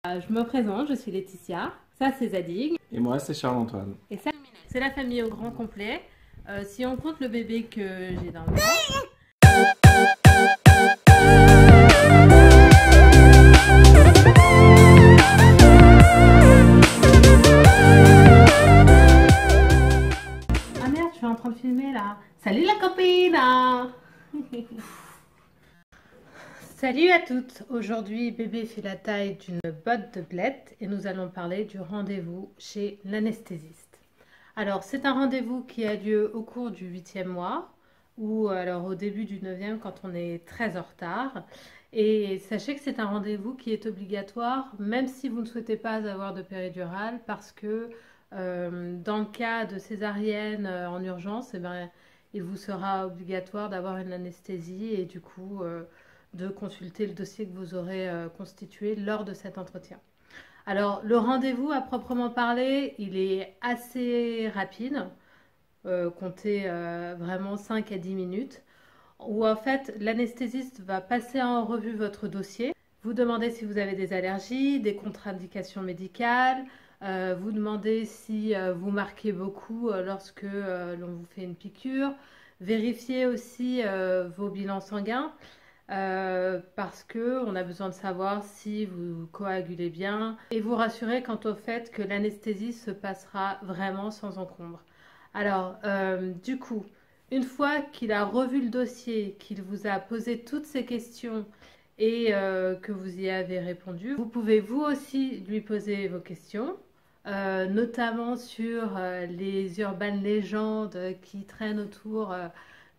Je me présente, je suis Laetitia, ça c'est Zadig. Et moi, c'est Charles-Antoine. Et ça, c'est la famille au grand complet. Si on compte le bébé que j'ai dans le ventre. Ah merde, je suis en train de filmer là. Salut la copine. Salut à toutes. Aujourd'hui, bébé fait la taille d'une botte de bled et nous allons parler du rendez-vous chez l'anesthésiste. Alors, c'est un rendez-vous qui a lieu au cours du 8e mois ou alors au début du 9e quand on est très en retard. Et sachez que c'est un rendez-vous qui est obligatoire même si vous ne souhaitez pas avoir de péridurale parce que dans le cas de césarienne en urgence, il vous sera obligatoire d'avoir une anesthésie et du coup de consulter le dossier que vous aurez constitué lors de cet entretien. Alors, le rendez-vous à proprement parler, il est assez rapide, comptez vraiment 5 à 10 minutes, où en fait l'anesthésiste va passer en revue votre dossier, vous demander si vous avez des allergies, des contre-indications médicales, vous demandez si vous marquez beaucoup lorsque l'on vous fait une piqûre, vérifier aussi vos bilans sanguins. Parce que on a besoin de savoir si vous coagulez bien et vous rassurer quant au fait que l'anesthésie se passera vraiment sans encombre. Alors, du coup, une fois qu'il a revu le dossier, qu'il vous a posé toutes ces questions et que vous y avez répondu, vous pouvez vous aussi lui poser vos questions, notamment sur les urbaines légendes qui traînent autour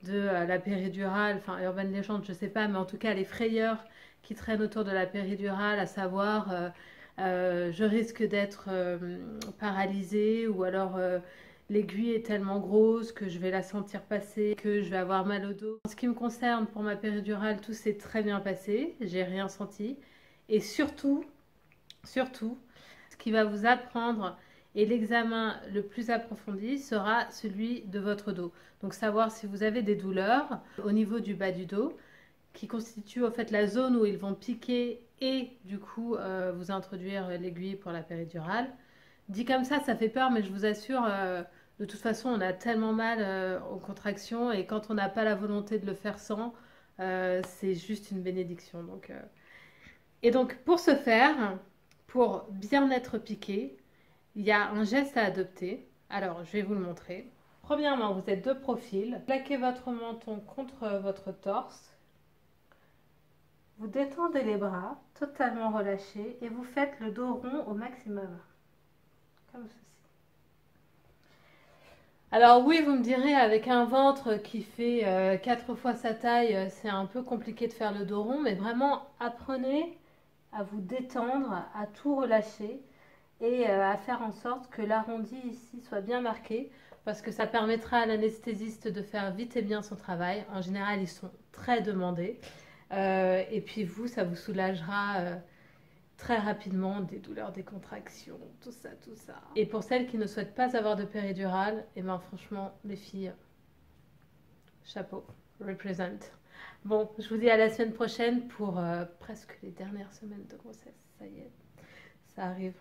de la péridurale, enfin urban légende, je sais pas, mais en tout cas les frayeurs qui traînent autour de la péridurale, à savoir je risque d'être paralysée ou alors l'aiguille est tellement grosse que je vais la sentir passer, que je vais avoir mal au dos. En ce qui me concerne, pour ma péridurale, tout s'est très bien passé, j'ai rien senti. Et surtout, ce qui va vous apprendre et l'examen le plus approfondi sera celui de votre dos. Donc savoir si vous avez des douleurs au niveau du bas du dos, qui constitue en fait la zone où ils vont piquer et du coup vous introduire l'aiguille pour la péridurale. Dit comme ça fait peur, mais je vous assure, de toute façon, on a tellement mal aux contractions et quand on n'a pas la volonté de le faire sans, c'est juste une bénédiction. Et donc pour ce faire, pour bien être piqué, il y a un geste à adopter. Alors, je vais vous le montrer. Premièrement, vous êtes de profil. Plaquez votre menton contre votre torse. Vous détendez les bras, totalement relâchés, et vous faites le dos rond au maximum. Comme ceci. Alors oui, vous me direz, avec un ventre qui fait 4 fois sa taille, c'est un peu compliqué de faire le dos rond, mais vraiment, apprenez à vous détendre, à tout relâcher et à faire en sorte que l'arrondi ici soit bien marqué parce que ça permettra à l'anesthésiste de faire vite et bien son travail. En général, ils sont très demandés. Et puis vous, ça vous soulagera très rapidement des douleurs, des contractions, tout ça, tout ça. Et pour celles qui ne souhaitent pas avoir de péridurale, et ben franchement, les filles, chapeau, represent. Bon, je vous dis à la semaine prochaine pour presque les dernières semaines de grossesse. Ça y est, ça arrive.